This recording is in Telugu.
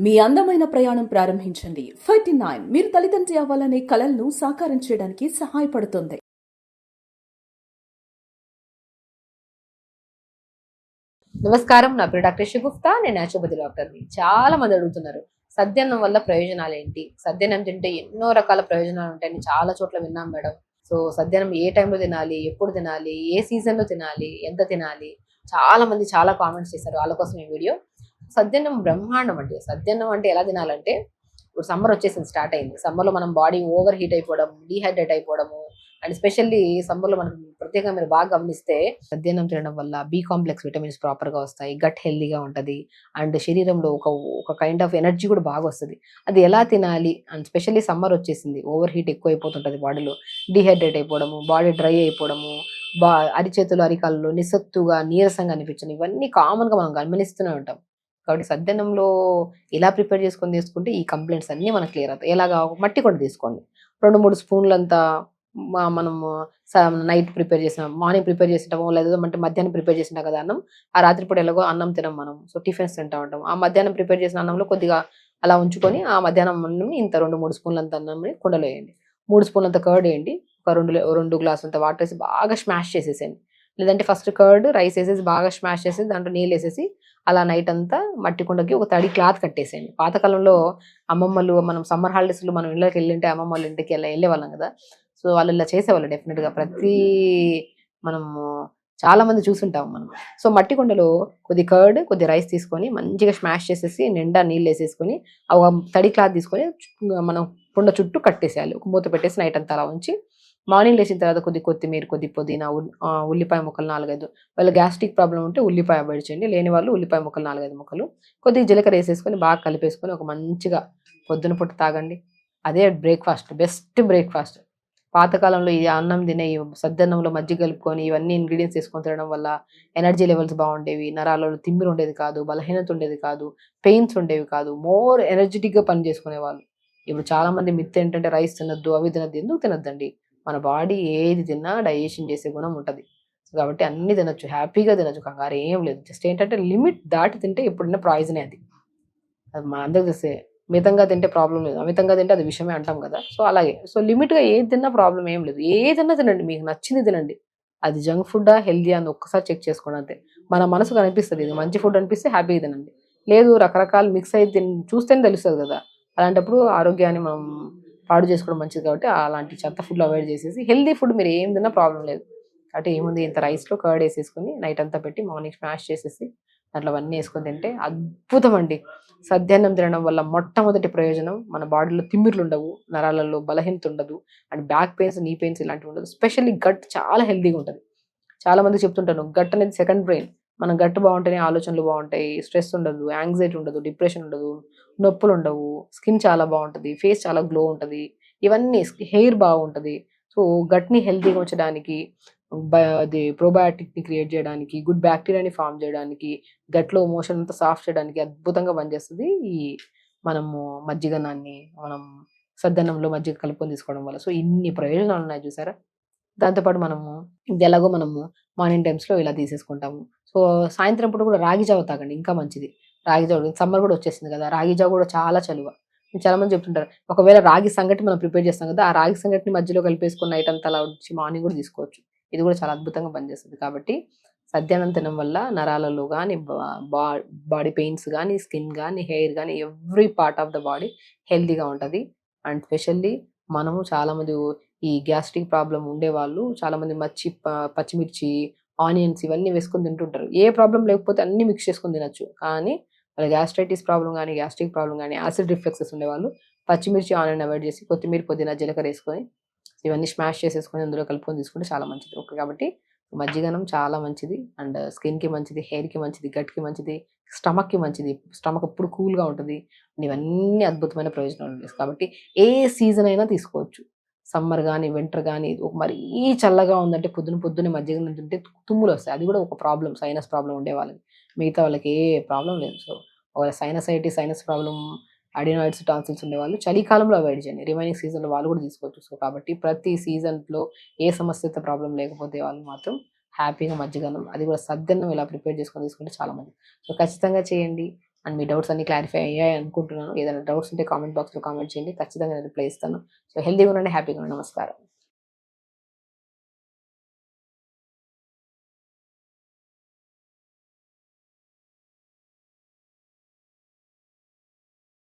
మీ అందమైన ప్రయాణం ప్రారంభించండి. 39 మీరు తల్లిదండ్రి అవ్వాలనే కలలను సాకారం చేయడానికి సహాయపడుతుంది. నమస్కారం, నా పేరు డాక్టర్ షగుఫ్తా. నేను న్యాచురోపతి డాక్టర్ని. చాలా మంది అడుగుతున్నారు, సద్యన్నం వల్ల ప్రయోజనాలు ఏంటి? సద్యన్నం తింటే ఎన్నో రకాల ప్రయోజనాలు ఉంటాయని చాలా చోట్ల విన్నాం మేడం. సో సద్యన్నం ఏ టైంలో తినాలి, ఎప్పుడు తినాలి, ఏ సీజన్లో తినాలి, ఎంత తినాలి? చాలా మంది చాలా కామెంట్స్ చేశారు. వాళ్ళ కోసం ఈ వీడియో. సద్యన్నం బ్రహ్మాండం అండి. సద్యన్నం అంటే ఎలా తినాలంటే, ఇప్పుడు సమ్మర్ వచ్చేసింది, స్టార్ట్ అయింది. సమ్మర్లో మనం బాడీ ఓవర్ హీట్ అయిపోవడం, డీహైడ్రేట్ అయిపోవడము, అండ్ స్పెషల్లీ సమ్మర్లో మనకు ప్రత్యేకంగా మీరు బాగా గమనిస్తే సద్యన్నం తినడం వల్ల బి కాంప్లెక్స్ విటమిన్స్ ప్రాపర్గా వస్తాయి, గట్ హెల్దీగా ఉంటుంది, అండ్ శరీరంలో ఒక ఒక కైండ్ ఆఫ్ ఎనర్జీ కూడా బాగా వస్తుంది. అది ఎలా తినాలి? అండ్ స్పెషల్లీ సమ్మర్ వచ్చేసింది, ఓవర్ హీట్ ఎక్కువ అయిపోతుంటుంది బాడీలో, డీహైడ్రేట్ అయిపోవడము, బాడీ డ్రై అయిపోవడము, అరిచేతులు అరికాళ్ళు నిస్సత్తుగా నీరసంగా అనిపించడం, ఇవన్నీ కామన్గా మనం గమనిస్తూనే ఉంటాం. కాబట్టి సద్యన్నంలో ఇలా ప్రిపేర్ చేసుకొని తీసుకుంటే ఈ కంప్లైంట్స్ అన్నీ మనకు క్లియర్ అవుతాయి. ఎలాగా? మట్టి కొండ తీసుకోండి, 2-3 స్పూన్లంతా. మనము నైట్ ప్రిపేర్ చేసిన, మార్నింగ్ ప్రిపేర్ చేసేటము, లేదా అంటే మధ్యాహ్నం ప్రిపేర్ చేసినా కదా అన్నం, ఆ రాత్రిపూట ఎలాగో అన్నం తినం మనం, సో టిఫిన్స్ తింటా ఉంటాం. ఆ మధ్యాహ్నం ప్రిపేర్ చేసిన అన్నంలో కొద్దిగా అలా ఉంచుకొని, ఆ మధ్యాహ్నం అన్నం ఇంత 2-3 స్పూన్లంత అన్నంని కుండలో వేయండి. 3 స్పూన్లంత కర్డ్ వేయండి. ఒక 2 గ్లాసులంత వాటర్ వేసి బాగా స్మాష్ చేసేసేయండి. లేదంటే ఫస్ట్ కర్డ్, రైస్ వేసేసి బాగా స్మాష్ చేసి దాంట్లో నీళ్ళు వేసేసి అలా నైట్ అంతా మట్టి కుండకి ఒక తడి క్లాత్ కట్టేసేయండి. పాతకాలంలో అమ్మమ్మలు, మనం సమ్మర్ హాలిడేస్లో మనం ఇళ్ళకి వెళ్ళింటే అమ్మమ్మ వాళ్ళ ఇంటికి అలా వెళ్ళేవాళ్ళం కదా, సో వాళ్ళు ఇలా చేసేవాళ్ళు డెఫినెట్గా. మనము చాలా మంది చూసుంటాం మనం. సో మట్టి కుండలో కొద్ది కర్డ్, కొద్ది రైస్ తీసుకొని మంచిగా స్మాష్ చేసేసి నిండా నీళ్ళు వేసేసుకొని ఒక తడి క్లాత్ తీసుకొని మనం కుండ చుట్టూ కట్టేసేయాలి. ఒక మూత పెట్టేసి నైట్ అంతా అలా ఉంచి, మార్నింగ్ లేచిన తర్వాత కొద్ది కొత్తిమీర, కొద్ది పుదీనా, ఉల్లిపాయ ముక్కలు 4-5. వాళ్ళ గ్యాస్ట్రిక్ ప్రాబ్లం ఉంటే ఉల్లిపాయ అవాయిడ్ చేయండి, లేని వాళ్ళు ఉల్లిపాయ ముక్కలు 4-5 ముక్కలు, కొద్దిగా జీలకర్ర వేసేసుకొని బాగా కలిపేసుకొని ఒక మంచిగా పొద్దున పూట తాగండి. అదే బ్రేక్ఫాస్ట్, బెస్ట్ బ్రేక్ఫాస్ట్. పాతకాలంలో ఈ అన్నం తినే ఈ సద్దన్నంలో మజ్జిగ కలుపుకొని ఇవన్నీ ఇంగ్రీడియంట్స్ వేసుకొని తినడం వల్ల ఎనర్జీ లెవెల్స్ బాగుండేవి, నరాలలో తిమ్మిరి ఉండేది కాదు, బలహీనత ఉండేది కాదు, పెయిన్స్ ఉండేవి కాదు, మోర్ ఎనర్జెటిక్గా పని చేసుకునేవాళ్ళు. ఇప్పుడు చాలా మంది మిత్ ఏంటంటే రైస్ తినద్దు, అవి తినద్దు. ఎందుకు తినద్దండి? మన బాడీ ఏది తిన్నా డైజెషన్ చేసే గుణం ఉంటుంది. కాబట్టి అన్ని తినొచ్చు, హ్యాపీగా తినొచ్చు, కంగారు ఏం లేదు. జస్ట్ ఏంటంటే లిమిట్ దాటి తింటే ఎప్పుడైనా పాయిజనే అది. అది మన అందరికి తెలిసే. మితంగా తింటే ప్రాబ్లం లేదు, అమితంగా తింటే అది విషయమే అంటాం కదా. సో అలాగే, సో లిమిట్గా ఏది తిన్నా ప్రాబ్లం ఏం లేదు. ఏదన్నా తినండి, మీకు నచ్చింది తినండి. అది జంక్ ఫుడ్డా, హెల్దీ అని ఒక్కసారి చెక్ చేసుకోండి అంతే. మన మనసుకు అనిపిస్తుంది ఇది మంచి ఫుడ్ అనిపిస్తే హ్యాపీగా తినండి. లేదు, రకరకాలు మిక్స్ అయితే చూస్తేనే తెలుస్తుంది కదా, అలాంటప్పుడు ఆరోగ్యాన్ని మనం పాడు చేసుకోవడం మంచిది. కాబట్టి అలాంటి చెత్త ఫుడ్లు అవాయిడ్ చేసేసి హెల్దీ ఫుడ్ మీరు ఏం తిన్నా ప్రాబ్లం లేదు. కాబట్టి ఏముంది, ఇంత రైస్లో కర్డ్ వేసేసుకొని నైట్ అంతా పెట్టి మార్నింగ్ స్మాష్ చేసేసి దాంట్లో అవన్నీ వేసుకొని తింటే అద్భుతం అండి. సద్యాన్నం తినడం వల్ల మొట్టమొదటి ప్రయోజనం, మన బాడీలో తిమ్మిర్లు ఉండవు, నరాలలో బలహీనత ఉండదు, అండ్ బ్యాక్ పెయిన్స్, నీ పెయిన్స్ ఇలాంటివి ఉండదు. స్పెషల్లీ గట్ చాలా హెల్దీగా ఉంటుంది. చాలా మంది చెప్తుంటాను, గట్ అనేది సెకండ్ బ్రెయిన్. మన గట్ బాగుంటేనే ఆలోచనలు బాగుంటాయి, స్ట్రెస్ ఉండదు, యాంగ్జైటీ ఉండదు, డిప్రెషన్ ఉండదు, నొప్పులు ఉండవు, స్కిన్ చాలా బాగుంటుంది, ఫేస్ చాలా గ్లో ఉంటుంది, ఇవన్నీ హెయిర్ బాగుంటుంది. సో గట్ని హెల్తీగా ఉంచడానికి, అది ప్రోబయాటిక్ని క్రియేట్ చేయడానికి, గుడ్ బ్యాక్టీరియాని ఫామ్ చేయడానికి, గట్లో మోషన్ అంతా సాఫ్ట్ చేయడానికి అద్భుతంగా పనిచేస్తుంది ఈ మనము మజ్జిగనాన్ని మనం సద్దన్నంలో మజ్జిగ కలుపుకొని తీసుకోవడం వల్ల. సో ఇన్ని ప్రయోజనాలు ఉన్నాయి చూసారా. దాంతోపాటు మనము ఇది ఎలాగో మనము మార్నింగ్ టైమ్స్లో ఇలా తీసేసుకుంటాము. సో సాయంత్రం పూట కూడా రాగి జావ తాగండి, ఇంకా మంచిది. రాగి జావ సమ్మర్ కూడా వచ్చేసింది కదా, రాగి జావ కూడా చాలా చలువ. చాలా మంది చెప్తుంటారు, ఒకవేళ రాగి సంగటి మనం ప్రిపేర్ చేస్తాం కదా, ఆ రాగి సంగటిని మధ్యలో కలిపేసుకుని నైట్ అంతా అలా వచ్చి మార్నింగ్ కూడా తీసుకోవచ్చు. ఇది కూడా చాలా అద్భుతంగా పనిచేస్తుంది. కాబట్టి సద్యాన్నం తినడం వల్ల నరాలలో కానీ, బాడీ పెయిన్స్ కానీ, స్కిన్ కానీ, హెయిర్ కానీ, every part of the body హెల్తీగా ఉంటుంది. అండ్ స్పెషల్లీ మనము చాలామంది ఈ గ్యాస్ట్రిక్ ప్రాబ్లం ఉండేవాళ్ళు చాలామంది పచ్చిమిర్చి, ఆనియన్స్ ఇవన్నీ వేసుకొని తింటుంటారు. ఏ ప్రాబ్లం లేకపోతే అన్ని మిక్స్ చేసుకొని తినచ్చు. కానీ వాళ్ళ గ్యాస్ట్రైటిస్ ప్రాబ్లం కానీ, గ్యాస్ట్రిక్ ప్రాబ్లం కానీ, యాసిడ్ రిఫ్లెక్సెస్ ఉండేవాళ్ళు పచ్చిమిర్చి, ఆనియన్ అవాయిడ్ చేసి కొత్తిమీర, పుదీనా, జీలకర్ర వేసుకొని ఇవన్నీ స్మాష్ చేసేసుకొని అందులో కలుపుకొని తీసుకుంటే చాలా మంచిది. ఓకే, కాబట్టి మజ్జిగనం చాలా మంచిది. అండ్ స్కిన్కి మంచిది, హెయిర్కి మంచిది, గట్కి మంచిది, స్టమక్కి మంచిది. స్టమక్ ఎప్పుడు కూల్గా ఉంటుంది. ఇవన్నీ అద్భుతమైన ప్రయోజనాలు ఉన్నాయి. కాబట్టి ఏ సీజన్ అయినా తీసుకోవచ్చు. సమ్మర్ కానీ, వింటర్ కానీ, మరీ చల్లగా ఉందంటే పొద్దున్నే మజ్జిగ తింటే తుమ్ములు వస్తాయి. అది కూడా ఒక ప్రాబ్లం, సైనస్ ప్రాబ్లం ఉండే వాళ్ళకి. మిగతా వాళ్ళకి ఏ ప్రాబ్లం లేదు. సో ఒకవేళ సైనస్ ప్రాబ్లం, అడినాయిడ్స్, టాన్సిల్స్ ఉండేవాళ్ళు చలికాలంలో అవాయిడ్ చేయండి. రిమైనింగ్ సీజన్లో వాళ్ళు కూడా తీసుకోవచ్చు. సో కాబట్టి ప్రతి సీజన్లో ఏ సమస్యతో ప్రాబ్లం లేకపోతే వాళ్ళు మాత్రం హ్యాపీగా మజ్జిగన్నం, అది కూడా సద్దన్నం ఇలా ప్రిపేర్ చేసుకొని తీసుకుంటే చాలా మంచిది. సో ఖచ్చితంగా చేయండి. అండ్ మీ డౌట్స్ అన్ని క్లారిఫై అయ్యాయి అనుకుంటున్నాను. ఏదైనా డౌట్స్ ఉంటే కామెంట్ బాక్స్లో కామెంట్ చేయండి, ఖచ్చితంగా నేను రిప్లై ఇస్తాను. సో హెల్తీగా ఉండండి, హ్యాపీగా ఉండండి. నమస్కారం.